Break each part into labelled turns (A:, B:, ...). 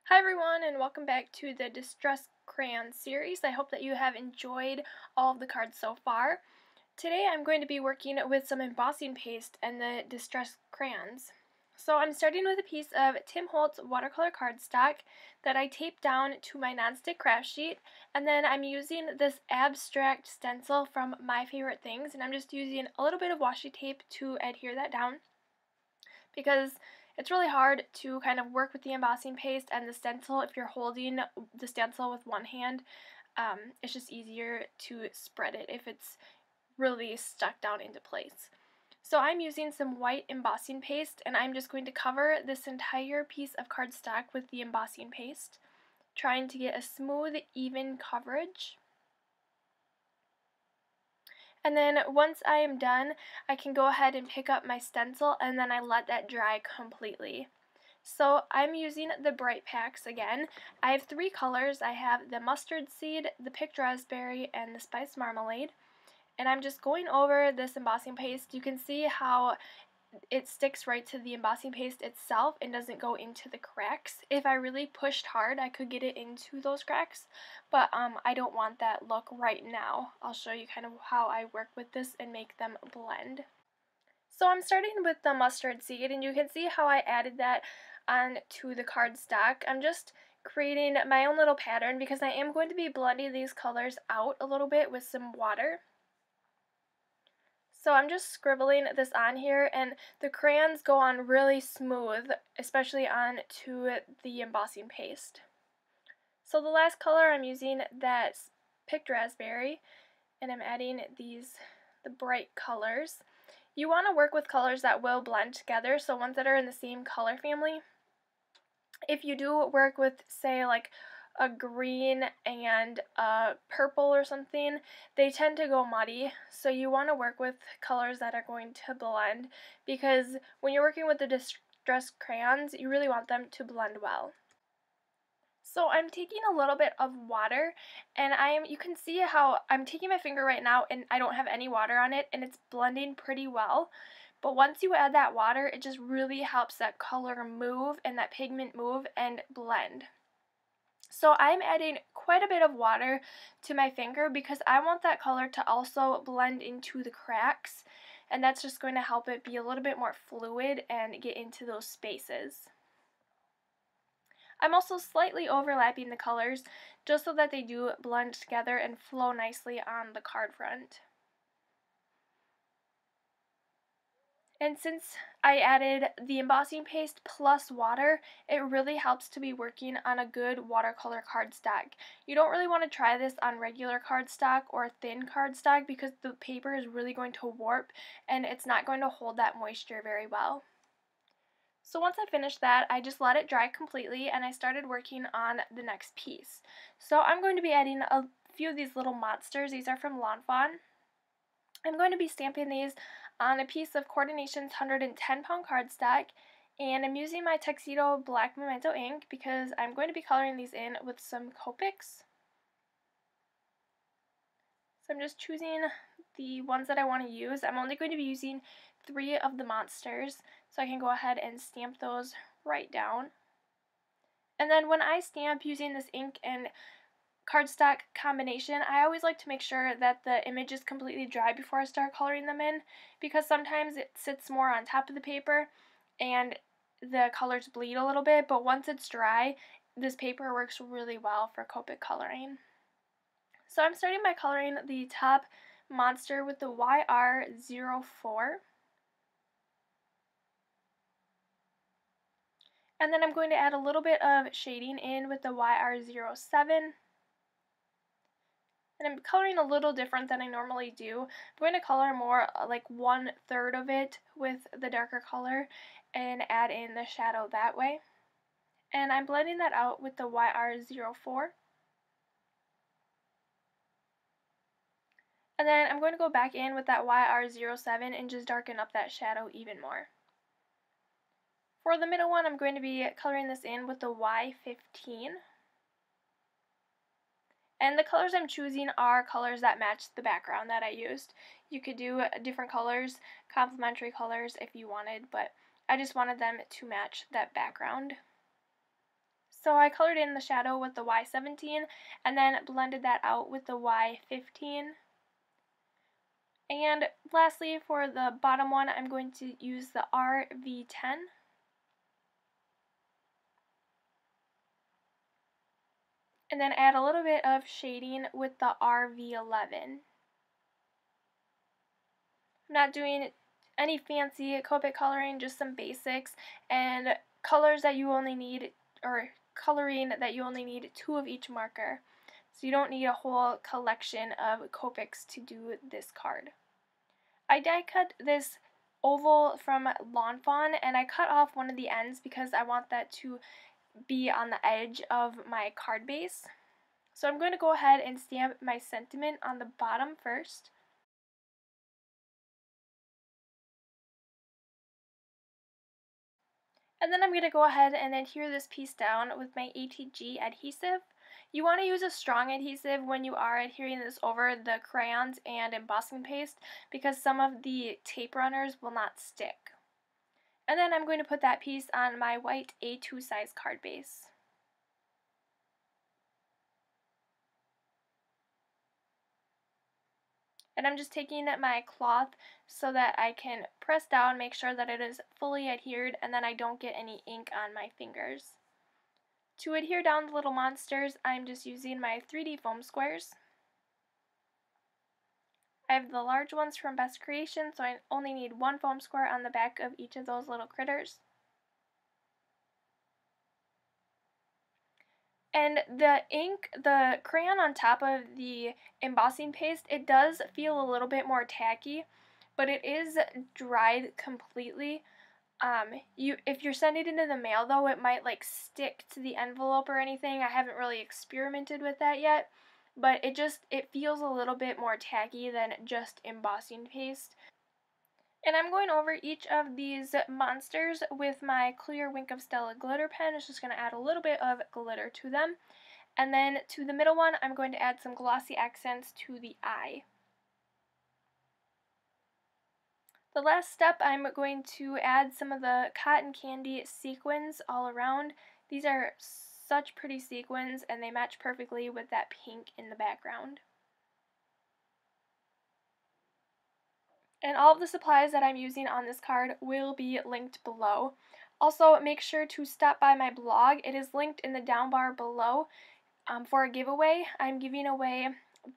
A: Hi everyone, and welcome back to the Distress Crayon series. I hope that you have enjoyed all of the cards so far. Today I'm going to be working with some embossing paste and the Distress crayons. So I'm starting with a piece of Tim Holtz watercolor cardstock that I taped down to my nonstick craft sheet, and then I'm using this abstract stencil from My Favorite Things, and I'm just using a little bit of washi tape to adhere that down because it's really hard to kind of work with the embossing paste and the stencil if you're holding the stencil with one hand. It's just easier to spread it if it's really stuck down into place. So I'm using some white embossing paste, and I'm just going to cover this entire piece of cardstock with the embossing paste, trying to get a smooth, even coverage. And then once I am done, I can go ahead and pick up my stencil, and then I let that dry completely. So I'm using the Bright Packs again. I have three colors. I have the Mustard Seed, the Picked Raspberry, and the Spiced Marmalade. And I'm just going over this embossing paste. You can see how it sticks right to the embossing paste itself and doesn't go into the cracks. If I really pushed hard, I could get it into those cracks, but I don't want that look right now. I'll show you kind of how I work with this and make them blend. So I'm starting with the mustard seed, and you can see how I added that onto the cardstock. I'm just creating my own little pattern because I am going to be blending these colors out a little bit with some water. So I'm just scribbling this on here, and the crayons go on really smooth, especially on to the embossing paste. So the last color I'm using that Picked Raspberry, and I'm adding the bright colors. You want to work with colors that will blend together, so ones that are in the same color family. If you do work with, say, like a green and a purple or something, they tend to go muddy, so you want to work with colors that are going to blend, because when you're working with the distress crayons, you really want them to blend well. So I'm taking a little bit of water, and you can see how I'm taking my finger right now and I don't have any water on it, and it's blending pretty well. But once you add that water, it just really helps that color move and that pigment move and blend. So I'm adding quite a bit of water to my finger because I want that color to also blend into the cracks, and that's just going to help it be a little bit more fluid and get into those spaces. I'm also slightly overlapping the colors just so that they do blend together and flow nicely on the card front. And since I added the embossing paste plus water, it really helps to be working on a good watercolor cardstock. You don't really want to try this on regular cardstock or thin cardstock because the paper is really going to warp and it's not going to hold that moisture very well. So once I finished that, I just let it dry completely and I started working on the next piece. So I'm going to be adding a few of these little monsters. These are from Lawn Fawn. I'm going to be stamping these on a piece of Coordination's 110-pound cardstock, and I'm using my Tuxedo Black Memento ink because I'm going to be coloring these in with some Copics. So I'm just choosing the ones that I want to use. I'm only going to be using 3 of the monsters, so I can go ahead and stamp those right down. And then when I stamp using this ink and cardstock combination, I always like to make sure that the image is completely dry before I start coloring them in, because sometimes it sits more on top of the paper and the colors bleed a little bit, but once it's dry, this paper works really well for Copic coloring. So I'm starting by coloring the top monster with the YR04. And then I'm going to add a little bit of shading in with the YR07. And I'm coloring a little different than I normally do. I'm going to color more like 1/3 of it with the darker color and add in the shadow that way. And I'm blending that out with the YR04. And then I'm going to go back in with that YR07 and just darken up that shadow even more. For the middle one, I'm going to be coloring this in with the Y15. And the colors I'm choosing are colors that match the background that I used. You could do different colors, complementary colors if you wanted, but I just wanted them to match that background. So I colored in the shadow with the Y17 and then blended that out with the Y15. And lastly, for the bottom one, I'm going to use the RV10. And then add a little bit of shading with the RV11. I'm not doing any fancy Copic coloring, just some basics and colors that you only need, or coloring that you only need 2 of each marker. So you don't need a whole collection of Copics to do this card. I die cut this oval from Lawn Fawn, and I cut off one of the ends because I want that to be on the edge of my card base. So I'm going to go ahead and stamp my sentiment on the bottom first. And then I'm going to go ahead and adhere this piece down with my ATG adhesive. You want to use a strong adhesive when you are adhering this over the crayons and embossing paste because some of the tape runners will not stick. And then I'm going to put that piece on my white A2 size card base. And I'm just taking my cloth so that I can press down, make sure that it is fully adhered, and then I don't get any ink on my fingers. To adhere down the little monsters, I'm just using my 3D foam squares. I have the large ones from Best Creation, so I only need 1 foam square on the back of each of those little critters. And the ink, the crayon on top of the embossing paste, it does feel a little bit more tacky, but it is dried completely. If you're sending it into the mail though, it might like stick to the envelope or anything. I haven't really experimented with that yet, but it feels a little bit more tacky than just embossing paste. And I'm going over each of these monsters with my clear Wink of Stella glitter pen. It's just going to add a little bit of glitter to them. And then to the middle one, I'm going to add some glossy accents to the eye. The last step, I'm going to add some of the cotton candy sequins all around. These are such pretty sequins and they match perfectly with that pink in the background. And all of the supplies that I'm using on this card will be linked below. Also, make sure to stop by my blog. It is linked in the down bar below for a giveaway. I'm giving away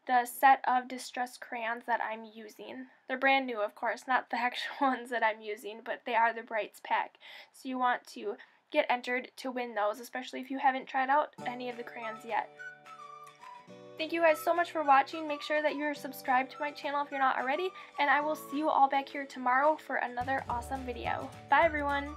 A: the set of distressed crayons that I'm using. They're brand new, of course, not the actual ones that I'm using, but they are the Brights pack. So you want to get entered to win those, especially if you haven't tried out any of the crayons yet. Thank you guys so much for watching. Make sure that you're subscribed to my channel if you're not already, and I will see you all back here tomorrow for another awesome video. Bye everyone!